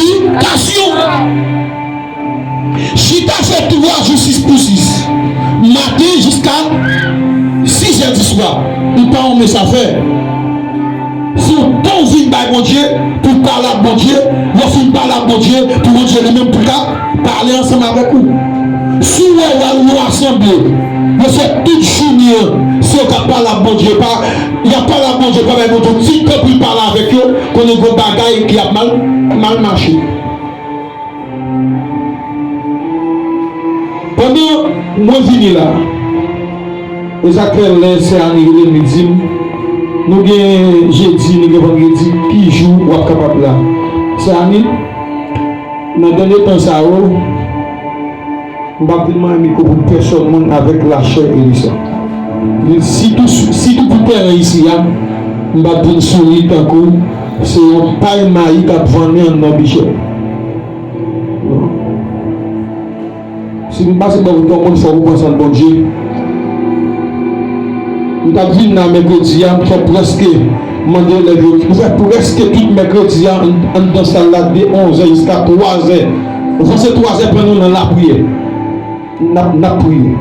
éducation. Si tu as fait 3 jours 6 pour 6, matin jusqu'à 6 heures du soir, tu n'as pas ça faire. Si on vient par mon Dieu, pour parler à mon Dieu, on finit parler à mon Dieu, pour mon Dieu lui-même pour parler ensemble avec vous. Si on va rassembler, on fait toute journée, si on parle à mon Dieu, il n'y a pas la bon Dieu, pas avec vous, si on peut parler avec eux, qu'on ait des bagailles qui a mal marché. Pendant moi vini là, exactement c'est à niveau de midi, nous avons jeudi, nous avons vendredi, qui joue ou capable là. C'est à nous, dans le dernier temps, ça je vais demander pour personne avec la chair et le sang. Si tout peut faire ici, je vais dire sourire tant que c'est un paille maïs qui a vendu un objet. Si vous passez par votre monde, il faut vous penser à bon Dieu. Nous avons vu dans mercredi, nous avons presque demandé les jours. Nous avons presque tout mercredi, dans salle de 11h jusqu'à 3h. Vous faites 3h pour nous dans la prière. N'a prié.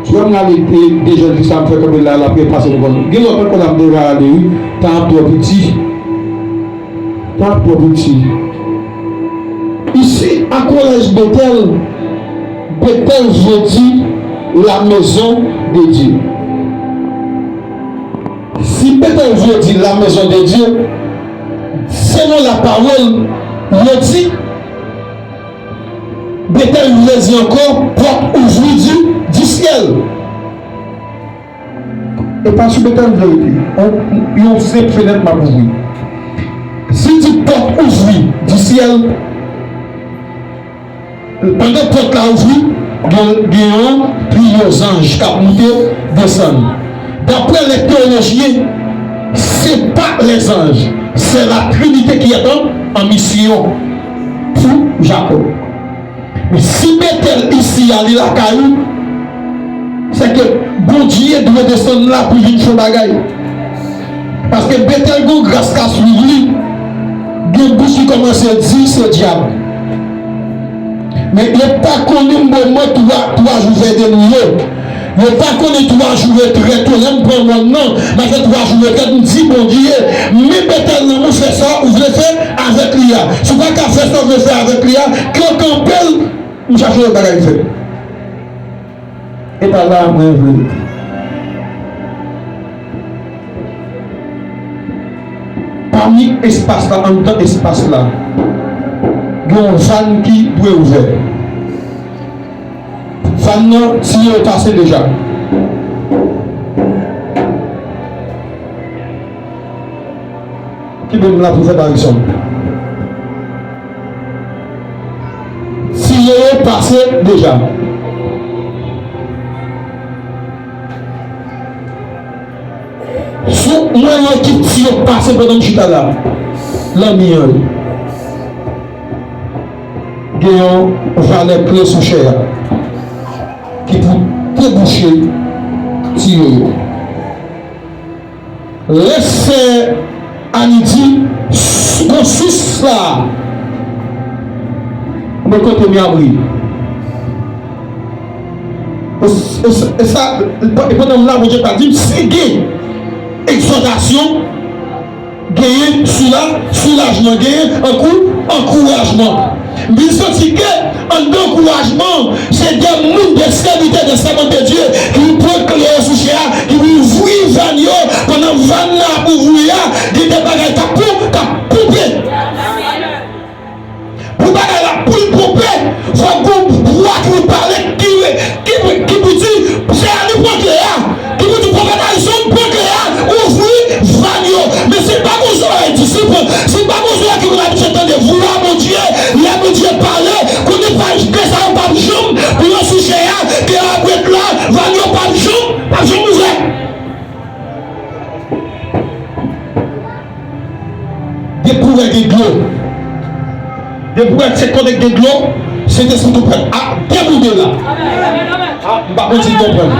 Si on a des gens qui savent faire comme la prière passer devant nous. Il y a d'autres qu'on a déjà allé, tant pour petit. Tant pour petit. Ici, à Collège Bethel, Bethel veut dire la maison de Dieu. Si Bethel veut dire la maison de Dieu, selon la parole, il dit Bethel veut dire encore porte ouverte du ciel. Et parce que Bethel veut dire, on sait fenêtre m'a ouvert. Si tu portes ouverte du ciel, pendant que porte la ouverte, il y a plusieurs anges qui ont monté, descendent. D'après les théologiens, ce n'est pas les anges, c'est la Trinité qui est en mission pour Jacob. Mais si Bethel ici à la caillou, c'est que bon Dieu doit descendre là pour une chose bagaille. Parce que Bethel, grâce à suivi, il y a une bouche qui commence à dire c'est diable. Mais il n'est pas connu un moment 3 jours de nouveau. Il n'est pas connu 3 jours très tôt. Là, pour moi, non. Mais 3 jours de nous dit, bon Dieu, mais Bethel, nous fait ça, vous voulez faire avec l'IA. Si vous ne faites pas ça, vous voulez faire avec l'IA, quand on pèle, nous cherchons le bagage fait. Et par là, moi, je veux dire. Parmi l'espace là, en temps espace là, il y a un van qui doit ouvert. Van, si il est passé déjà. Qui peut me la faire par exemple? Si il est passé déjà. Moi, l'équipe qui est passé pendant que je suis là, l'ami, Guillaume va les clés sous chair qui pour déboucher tirer. Laissez Anidi consiste là. On me compte bien abri. Et ça, et pendant là, vous avez dit, si exhortation, gagner soulagement, gagner un coup, encouragement. Mais ce que un encouragement, c'est des gens, des serviteurs, des servants de Dieu qui prennent clair sous chair, qui ouvrent Vanio, pendant 20 ans pour ouvrir, des bagages qui poupé. Pour bagages la poupée, il faut que vous parlez, qui vous dit, c'est à nous pour clair, qui vous dit, prophétisation pour clair, ouvrir Vanio. Mais c'est pas besoin d'être disciple, c'est pas besoin que vous avez de vouloir mon Dieu, là mon Dieu parler, qu'on n'est pas que ça pas de jambe, pour le sujet, que après là, Vanio pas de jambe ouvert. Des pouvoirs de l'eau. Des pouvoirs qui se connectent de l'eau, c'est des choses qui à dérouler là. Par contre, c'est comprendre.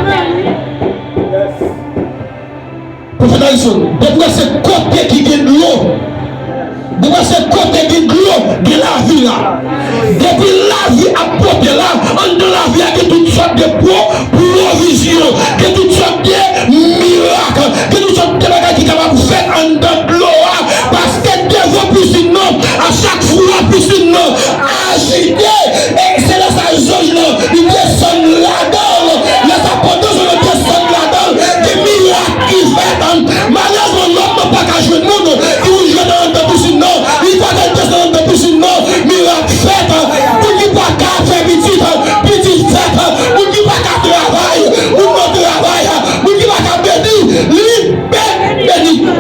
Prophète Alison, des pouvoirs c'est côté qui est de l'eau. Des pouvoirs c'est côté qui est de l'eau. de la vie là. Depuis la vie à porter là, en de la vie avec toutes sortes de provisions, que toutes sortes de miracles, que toutes sortes de bagages qui sont capables de faire en dedans de l'eau. Parce que devant piscine, non, à chaque fois piscine, non, agité, et c'est là sa jauge, non, il descend là-dedans, les apôtres, ils descendent là-dedans, des miracles qui fait, malheureusement, l'homme n'a pas qu'à jouer de monde, il vous joue dans le piscine, non, il va descendre dans le piscine, non, miracle fait, pour qu'il ne pas qu'à faire petit fait, pour qu'il ne pas qu'à travailler, pour qu'il ne travaille, pour qu'il ne pas qu'à bénir, lui, bénir.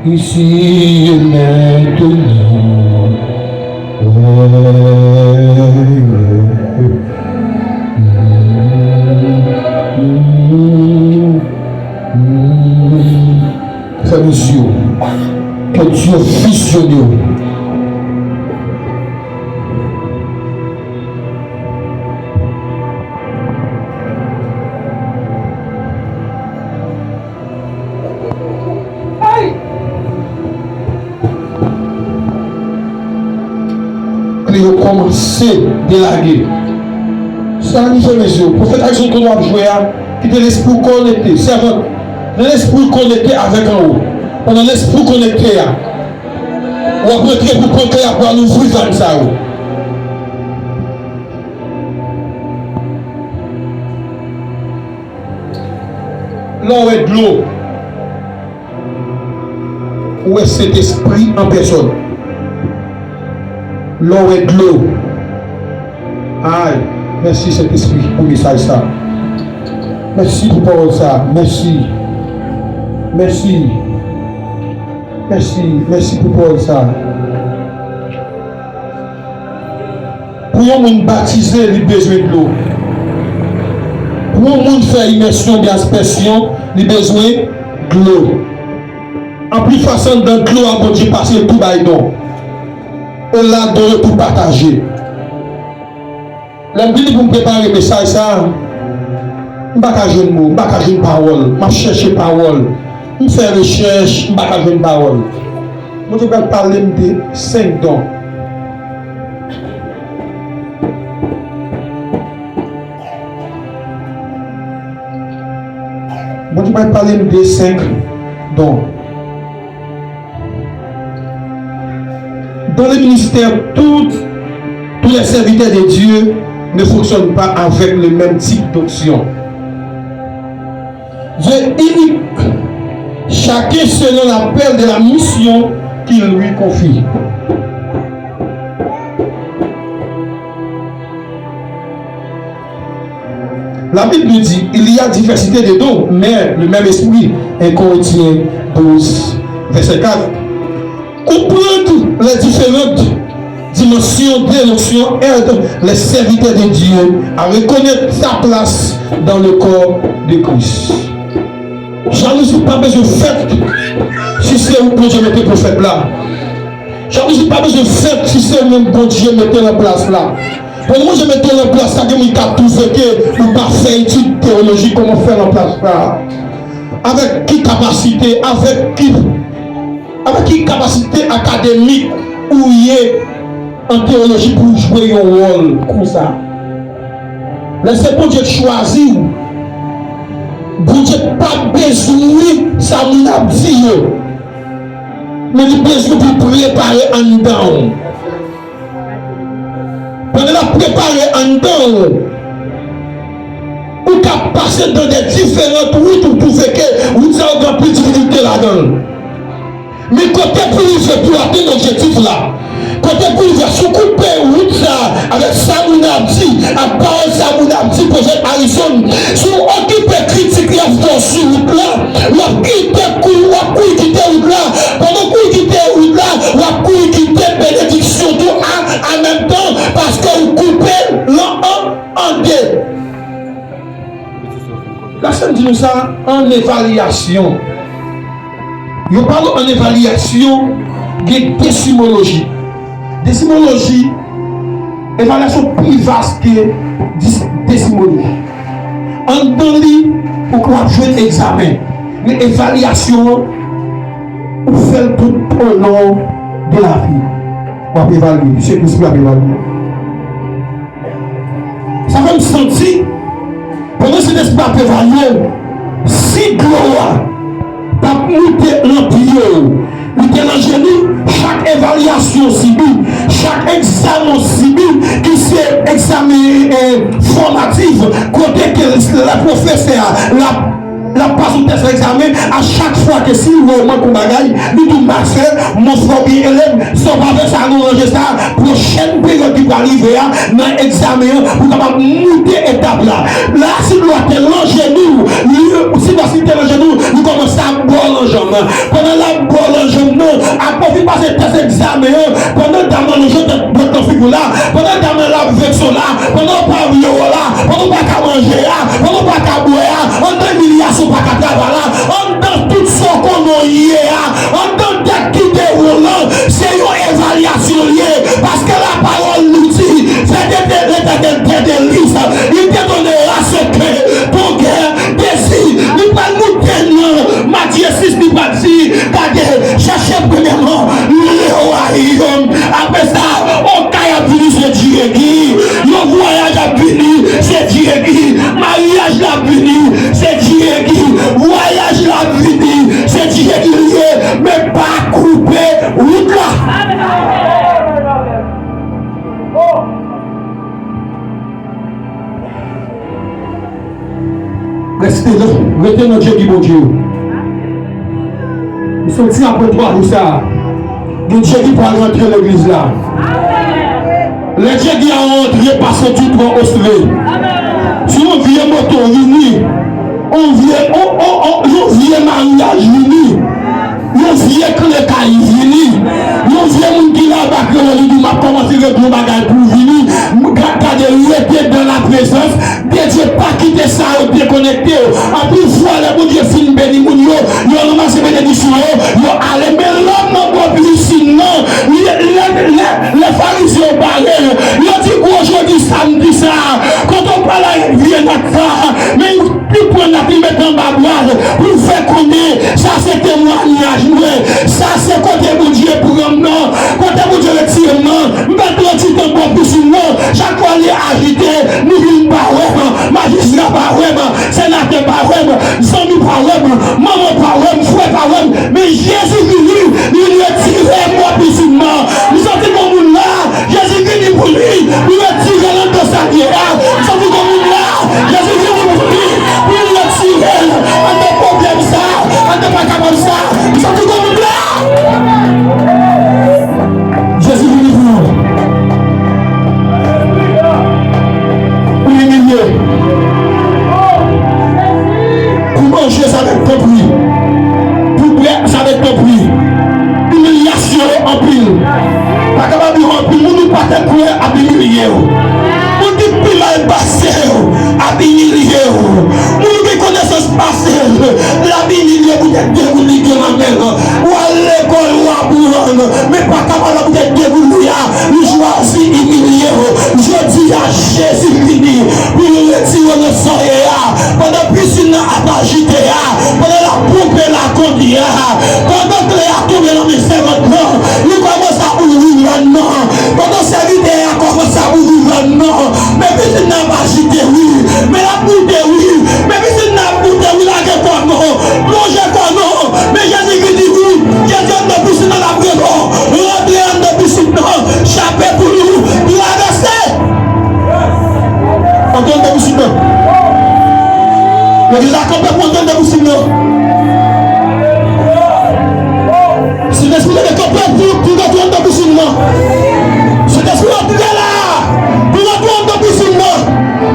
Ici et maintenant, frère monsieur, que Dieu fusionne. Ils ont commencé à délaguer. C'est la mise en mesure. Le prophète Action qu'on doit jouer, qui est l'esprit connecté. Servant, l'esprit connecté avec en haut. Pendant l'esprit connecté, on va prêter pour prendre pour nous ouvrir comme ça. Là où est de l'eau, où est cet esprit en personne? L'eau est de l'eau. Aïe, merci cet esprit pour le message ça. Merci pour parole ça. Merci. Merci. Merci. Merci pour parole ça. Pour un monde baptisé, il a besoin de l'eau. Pour un monde faire immersion, bien aspersion, il a besoin de l'eau. En plus façon dans l'eau, à bon Dieu passer tout baïdon. On l'a donné pour partager. L'embili pour me préparer le message, ça, je ne vais pas jouer de mots, je ne vais pas jouer de parole, je vais chercher parole, je vais faire recherche, je ne vais pas jouer de parole. Je vais parler de 5 dons. Je vais parler de 5 dons. Dans le ministère, tous les serviteurs de Dieu ne fonctionnent pas avec le même type d'option. Dieu unique, chacun selon l'appel de la mission qu'il lui confie. La Bible nous dit il y a diversité de dons, mais le même esprit. 1 Corinthiens 12, verset 4. Comprendre les différentes dimensions d'émotion aide les serviteurs de Dieu à reconnaître sa place dans le corps de Christ. Jalousie pas besoin de faire si c'est où que Dieu mettait prophète là. Jalousie pas besoin de faire si c'est où même bon Dieu mettait en place là. Pour moi je mettais en place ça que je cap tout fait que ou pas faire étude théologique comment faire en place là. Avec qui capacité, avec qui capacité académique ou y est en théologie pour jouer un rôle comme ça. Laissez bon Dieu choisir. Bon Dieu pas besoin ça nous a dit. Mais il a besoin pour préparer en dedans. Pendant la préparer en dedans, ou qu'à passer dans des différentes routes pour faire que vous avez encore plus de difficultés là-dedans. Mais côté pour atteindre l'objectif là, côté pour sous couper route là, avec ça, on projet Harrison, si vous occupez critique la force sur route là, vous quittez route là, pendant que vous quittez route là, vous quittez bénédiction tout en même temps, parce que vous coupez l'un en deux. La scène dit nous ça en évaluation. Je parle en évaluation de décimologie. Décimologie, évaluation plus vaste que décimologie. En dans lui, pour jouer l'examen. Mais évaluation, vous faites tout au long de la vie. On va évaluer. C'est que vous avez évalué. Ça va me sentir, pendant que cet esprit va évaluer, si gloire, t'as monté l'empire. Il était dans le genou, chaque évaluation civile, chaque examen civil qui c'est examen formatif, côté que la professeure, la passe au test examen, à chaque fois que si vous avez un bagage, nous tout marcher, mon frère bien élève, sans pas faire ça, nous ranger ça, prochaine période qui va arriver, dans l'examen, pour capable monter étape là. Là, si nous avons l'engenou, si nous avons l'engenou, nous commençons à boire l'enjambe. Pendant la boire l'enjambe, après vous passez test examen, pendant que nous avons votre figure là, pendant que nous avons la vexe là, pendant que nous avons là, pendant que nous avons manger là, pendant que nous avons boire, on a l'humiliation. Pas qu'à travailler, on donne tout ce qu'on a hier, on donne des qui déroulent, c'est une évaluation liée, parce que la parole nous dit, c'est des listes, il te donnera ce que ton cœur désire, nous pas nous tenir, Matthieu 6, nous pas dire, cherchez premièrement le royaume, après ça, on caille fini, c'est Dieu qui, le voyage a fini, c'est Dieu qui, mariage l'a fini, c'est Dieu qui. Voyage la vie, c'est Dieu qui lié, mais pas coupé route là. Restez là, restez dans Dieu qui bon Dieu. Nous sommes ici après 3 jours ça. Le Dieu qui va rentrer dans l'église là. Le Dieu qui a rentré parce que tout va ostrer. Si on vient moto, on vient mariage vini, on vient que le caille vini, on vient mon qui là bas que le dit m'a commencé le gros bagage pour vini, garder rester dans la présence de Dieu, pas quitter ça ou déconnecter. En plus fois le bon Dieu fin béni mon yo ramasse bénédiction yo allez mais l'homme non pas plus sinon les pharisiens parlent ils dit aujourd'hui samedi ça quand on parle vient notre mais plus pour la mettre en bas pour faire connaître ça c'est témoignage ça c'est côté mon Dieu pour non côté mon Dieu retirement maintenant tu t'en pas plus sinon chaque fois les agité nous vient pas vraiment magistrat pas vraiment sénateur pas vraiment zombie pas vraiment maman pas vraiment frère pas vraiment mais Jésus venu il retire moi puissamment nous sommes comme là Jésus venu pour lui il retire dans sa vie nous sommes comme là Jésus venu pour lui il retire on n'a pas problème ça on n'a pas capable ça nous sommes comme là Jésus venu pour nous pour manger ça avec ton prix pour boire ça avec ton prix humiliation en pile pas capable de remplir nous pas te courir à humilier on dit pile à passer à humilier nous qui connaissance passée la humilier pour être dégoûté ma mère ou à l'école ou à bourre mais pas capable d'être dégoûté nous choisit humilier je dis à Jésus fini pour nous retirer le sang pendant piscine à agiter pendant la pompe la conduire pendant que les a tombé dans mes servants il commence à ouvrir maintenant pendant que serviteur commence à ouvrir maintenant mais piscine n'a pas agité oui mais la pompe oui mais piscine n'a pas oui la gueule non plongez quoi non mais Jésus dit oui Jésus n'a piscine dans la prison rentrer dans piscine non chapé pour nous traverser entendre de piscine mais il a compris pour entendre de piscine si l'esprit de compris pour entendre de piscine c'est l'esprit de là pour entendre de piscine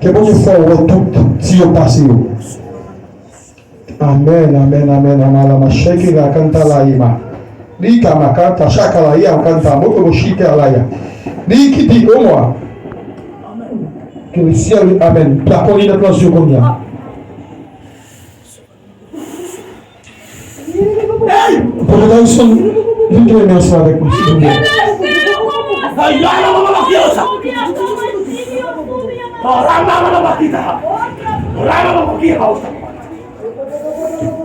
Que bon Dieu fasse tout si vous passez. Amen, amen, amen, amen. Ma chèque la canta la ima. Ni kama canta chaka la ya canta moto shika la ya. Ni qui dit au moi. Que le ciel, amen. La colline de place combien? Pour le temps, je vais remercier avec vous.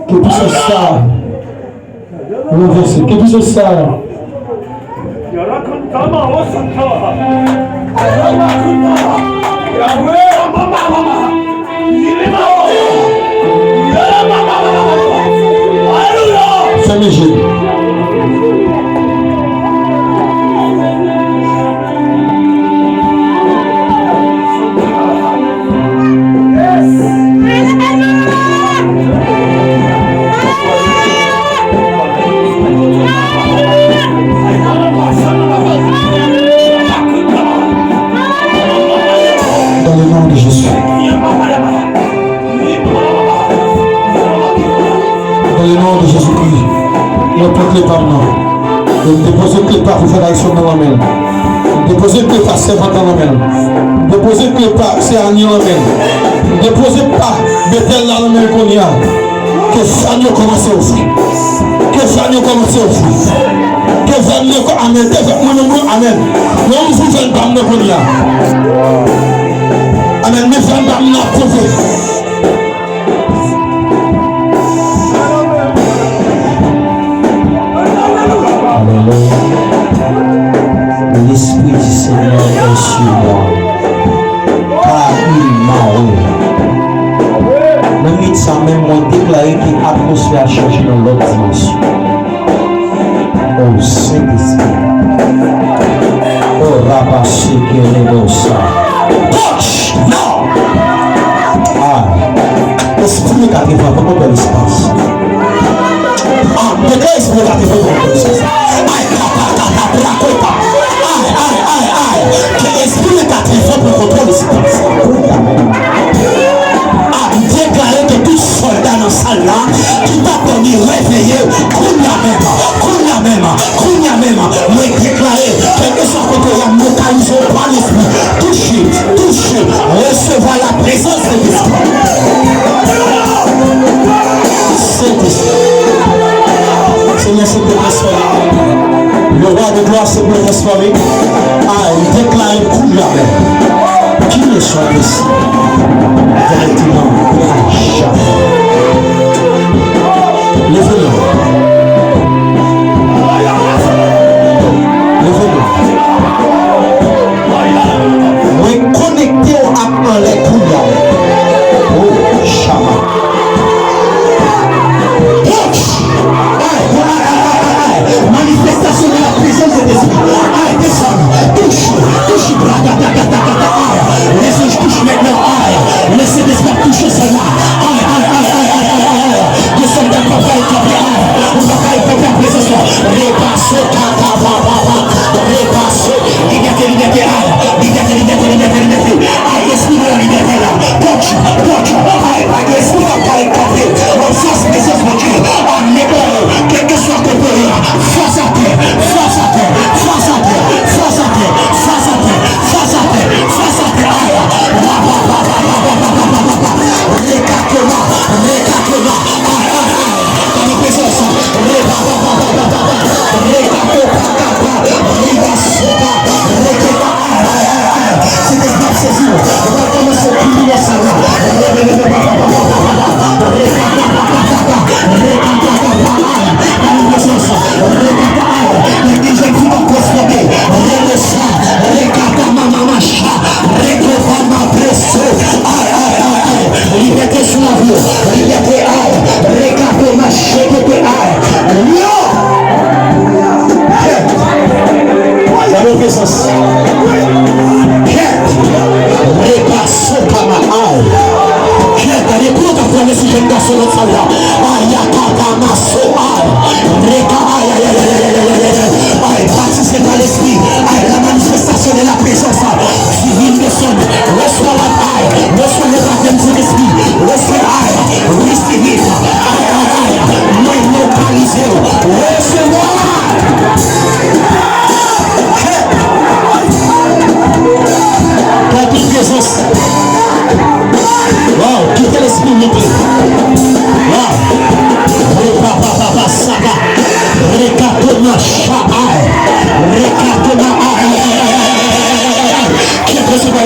Que puisse ça renverser, que puisse ça fais mes genoux. Les pas maintenant. Déposez que les pas pour faire l'action dans la main. Déposez que les pas servant dans la main. Déposez que les pas c'est un dans la main. Déposez pas mettez dans la main qu'on y a. Que ça nous commence à offrir. Que ça nous commence à offrir. Que ça nous commence à mettre. Amen. Non, vous faites pas nous qu'on y a. Amen. Mais ça va nous approuver. L'Esprit du Seigneur est sur moi, car il m'a ouvert. Même ça même m'a déclaré que l'atmosphère a changé dans l'autre dimension. Oh Saint-Esprit, oh Rabassé que les bossa. Touch! Non! Ah! Esprit négatif, comment dans l'espace? Ah, de quel esprit négatif dans l'espace? Que l'esprit négatif pour contrôler cette a déclaré que tout soldat dans cette salle là qui t'a connu réveillé, Kounia même, moi déclaré que soit côté la localisé par l'esprit, touché, recevoir la présence de l'esprit. Seigneur, c'est pour transformer. Le roi de gloire, c'est pour transformer. Il déclare le coup de la mer. Qui ne soit ici, directement, à jamais. Levez-le. Oui, connectez à les coups de la mer. Oh, Shama. Manifestation de la présence de l'esprit. Aïe, descend, touche, les anges touchent maintenant. Aïe, laissez l'esprit toucher ça. Blossa.